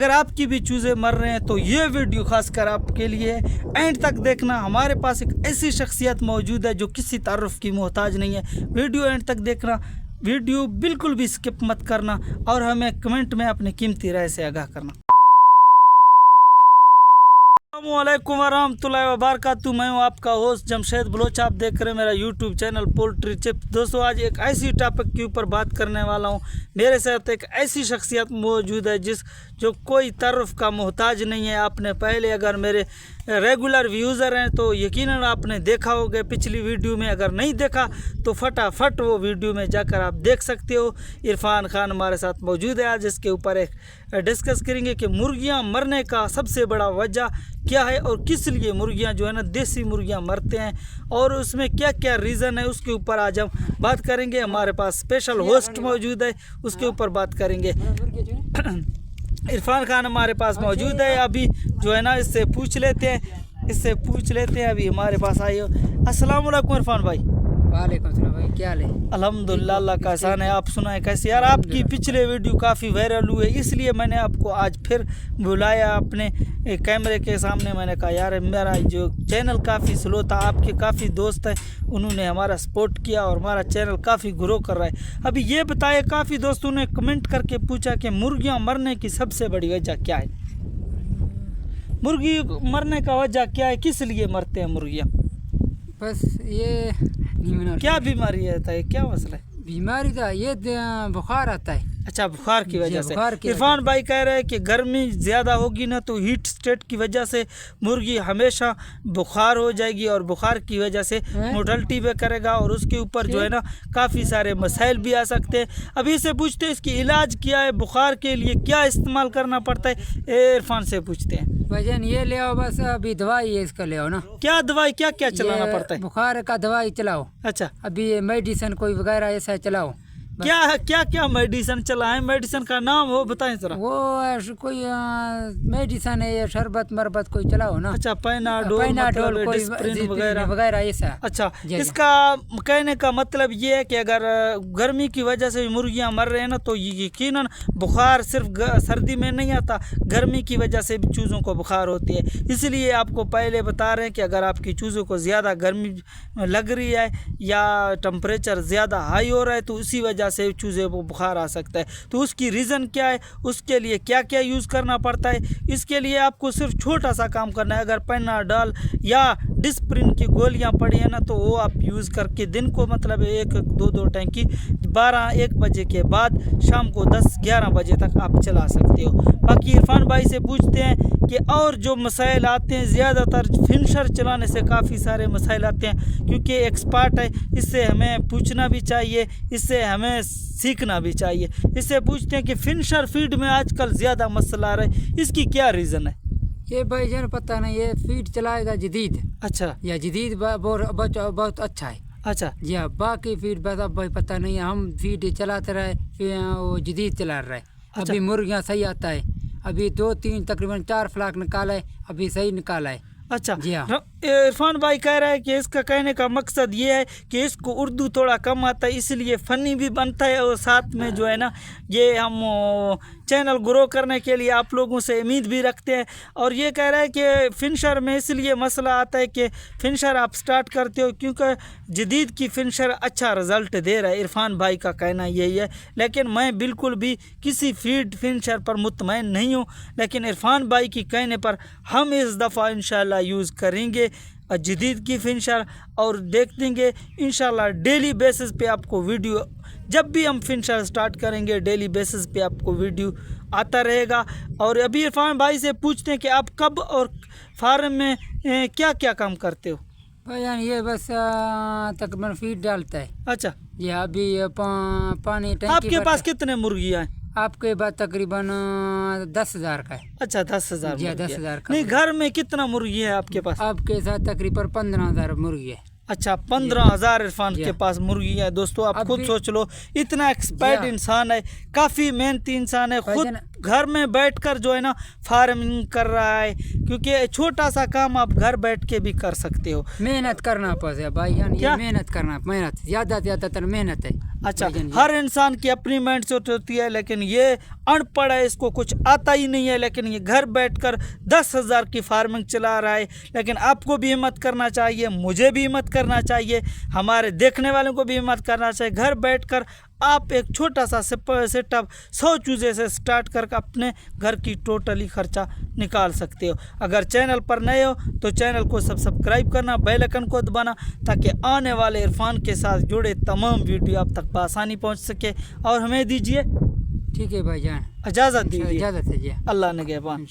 अगर आपकी भी चूज़े मर रहे हैं तो ये वीडियो खासकर आपके लिए है। एंड तक देखना। हमारे पास एक ऐसी शख्सियत मौजूद है जो किसी तारुफ की मोहताज नहीं है। वीडियो एंड तक देखना, वीडियो बिल्कुल भी स्किप मत करना और हमें कमेंट में अपनी कीमती राय से आगाह करना। अस्सलामुअलैकुम वरहमतुल्लाहि वबरकातुहू। मैं हूँ आपका होस्ट जमशेद बलोच। आप देख रहे हैं मेरा यूट्यूब चैनल पोल्ट्री चिप्स। दोस्तों, आज एक ऐसी टॉपिक के ऊपर बात करने वाला हूँ। मेरे साथ एक ऐसी शख्सियत मौजूद है जो कोई तारुफ का मोहताज नहीं है। आपने पहले अगर मेरे रेगुलर व्यूज़र हैं तो यकीनन आपने देखा होगा पिछली वीडियो में। अगर नहीं देखा तो फटाफट वो वीडियो में जाकर आप देख सकते हो। इरफान खान हमारे साथ मौजूद है। आज इसके ऊपर एक डिस्कस करेंगे कि मुर्गियां मरने का सबसे बड़ा वजह क्या है और किस लिए मुर्गियां जो है ना देसी मुर्गियां मरते हैं और उसमें क्या क्या रीज़न है, उसके ऊपर आज हम बात करेंगे। हमारे पास स्पेशल होस्ट मौजूद है, उसके ऊपर बात करेंगे। इरफान खान हमारे पास मौजूद है। अभी जो है ना इससे पूछ लेते हैं। अभी हमारे पास आए हो। अस्सलाम वालेकुम इरफान भाई। वालेकुम सलाम भाई, क्या हाल है? अल्हम्दुलिल्लाह, अल्लाह का एहसान है। आप सुनाए कैसे? यार, आपकी पिछले वीडियो काफ़ी वायरल हुए, इसलिए मैंने आपको आज फिर बुलाया अपने कैमरे के सामने। मैंने कहा यार मेरा जो चैनल काफ़ी स्लो था, आपके काफ़ी दोस्त हैं, उन्होंने हमारा सपोर्ट किया और हमारा चैनल काफ़ी ग्रो कर रहा है। अभी ये बताए, काफ़ी दोस्तों ने कमेंट करके पूछा कि मुर्गियाँ मरने की सबसे बड़ी वजह क्या है? मुर्गी मरने का वजह क्या है? किस लिए मरते हैं मुर्गियाँ? बस ये क्या बीमारी आता है? क्या मसला है? बीमारी था ये बुखार आता है। अच्छा, बुखार की वजह से। बुखार की इरफान भाई कह रहे हैं कि गर्मी ज़्यादा होगी ना तो हीट स्टेट की वजह से मुर्गी हमेशा बुखार हो जाएगी और बुखार की वजह से मोर्टलिटी पे करेगा और उसके ऊपर जो है ना काफ़ी सारे मसाइल भी आ सकते हैं। अभी से पूछते हैं इसकी इलाज क्या है, बुखार के लिए क्या इस्तेमाल करना पड़ता है, इरफान से पूछते हैं। वजन ये ले आओ, बस अभी दवाई है इसका ले आओ ना। क्या दवाई क्या क्या चलाना पड़ता है? बुखार का दवाई चलाओ। अच्छा, अभी ये मेडिसिन कोई वगैरह ऐसा चलाओ। क्या मेडिसिन चला है? मेडिसिन का नाम हो बताएं जरा। वो कोई मेडिसिन है, ये शरबत मरबत कोई चलाओ ना। अच्छा, पैनाडोल मतलब डिस्प्रिन वगैरह ऐसा। अच्छा, इसका कहने का मतलब ये है कि अगर गर्मी की वजह से मुर्गियां मर रहे हैं ना तो यकीनन बुखार सिर्फ सर्दी में नहीं आता, गर्मी की वजह से भी चूज़ों को बुखार होती है। इसलिए आपको पहले बता रहे हैं कि अगर आपकी चूज़ों को ज़्यादा गर्मी लग रही है या टेम्परेचर ज़्यादा हाई हो रहा है तो इसी वजह से चूज़े को बुखार आ सकता है। तो उसकी रीज़न क्या है, उसके लिए क्या क्या यूज़ करना पड़ता है? इसके लिए आपको सिर्फ छोटा सा काम करना है। अगर पैनाडोल या डिस्प्रिन की गोलियां पड़ी है ना तो वो आप यूज़ करके दिन को मतलब 1-2 टैंकी 12-1 बजे के बाद शाम को 10-11 बजे तक आप चला सकते हो। बाकी इरफान भाई से पूछते हैं कि और जो मसाइल आते हैं, ज़्यादातर फिनिशर चलाने से काफ़ी सारे मसाइल आते हैं क्योंकि एक्सपर्ट है, इससे हमें पूछना भी चाहिए, इससे हमें सीखना भी चाहिए। इससे पूछते हैं कि फिनिशर फीड में आजकल ज़्यादा मसला आ रहा है, इसकी क्या रीज़न है? ये भाई जन पता नहीं, ये फीड चलाएगा जदीद। अच्छा, या जदीद बहुत अच्छा है। अच्छा जी हाँ, बाकी फीड बस अब भाई पता नहीं, हम फीड चलाते रहे फिर वो जदीद चला रहे। अच्छा। अभी मुर्गियाँ सही आता है, अभी 2-3 तकरीबन 4 फ्लाक निकाला है, अभी सही निकाला है। अच्छा जी हाँ। इरफान भाई कह रहा है कि इसका कहने का मकसद ये है कि इसको उर्दू थोड़ा कम आता है, इसलिए फ़नी भी बनता है और साथ में जो है ना ये हम चैनल ग्रो करने के लिए आप लोगों से उम्मीद भी रखते हैं। और ये कह रहा है कि फिनिशर में इसलिए मसला आता है कि फिनिशर आप स्टार्ट करते हो क्योंकि जदीद की फिनिशर अच्छा रिज़ल्ट दे रहा है। इरफान भाई का कहना यही है, लेकिन मैं बिल्कुल भी किसी फीड फिनिशर पर मुतमईन नहीं हूँ। लेकिन इरफान भाई की कहने पर हम इस दफ़ा इंशाल्लाह यूज़ करेंगे जदीद की फिनिशर और देख देंगे इंशाल्लाह डेली बेसिस पे आपको वीडियो, जब भी हम फिनिशर स्टार्ट करेंगे डेली बेसिस पे आपको वीडियो आता रहेगा। और अभी इरफान भाई से पूछते हैं कि आप कब और फार्म में क्या क्या काम करते हो? भाई ये बस तकरीबन फीड डालता है। अच्छा, ये अभी पानी टंकी आपके पास कितने मुर्गियाँ हैं? आपके पास तकरीबन 10,000 का है। अच्छा, 10,000 जी 10,000 का। नहीं, घर में कितना मुर्गी है आपके पास? आपके साथ तकरीबन 15,000 मुर्गी है। अच्छा, 15,000 इरफान के पास मुर्गी है। दोस्तों, आप खुद सोच लो, इतना एक्सपर्ट इंसान है, काफ़ी मेहनती इंसान है, खुद घर में बैठकर जो है ना फार्मिंग कर रहा है, क्योंकि छोटा सा काम आप घर बैठ के भी कर सकते हो। मेहनत करना पड़े भाई जान, क्या? ये मेहनत करना, मेहनत ज़्यादातर मेहनत है। अच्छा, भाईजान ये। हर इंसान की अपनी मेहनत होती है, लेकिन ये अनपढ़ है, इसको कुछ आता ही नहीं है, लेकिन ये घर बैठकर 10,000 की फार्मिंग चला रहा है। लेकिन आपको भी हिम्मत करना चाहिए, मुझे भी हिम्मत करना चाहिए, हमारे देखने वालों को भी हिम्मत करना चाहिए। घर बैठकर आप एक छोटा सा सेटअप 100 चूज़े से स्टार्ट करके अपने घर की टोटली खर्चा निकाल सकते हो। अगर चैनल पर नए हो तो चैनल को सब्सक्राइब करना, बेल आइकन को दबाना, ताकि आने वाले इरफान के साथ जुड़े तमाम वीडियो आप तक बआसानी पहुंच सके। और हमें दीजिए ठीक है भाईजान, इजाज़त दीजिए। इजाज़त है जी। अल्लाह निगहबान।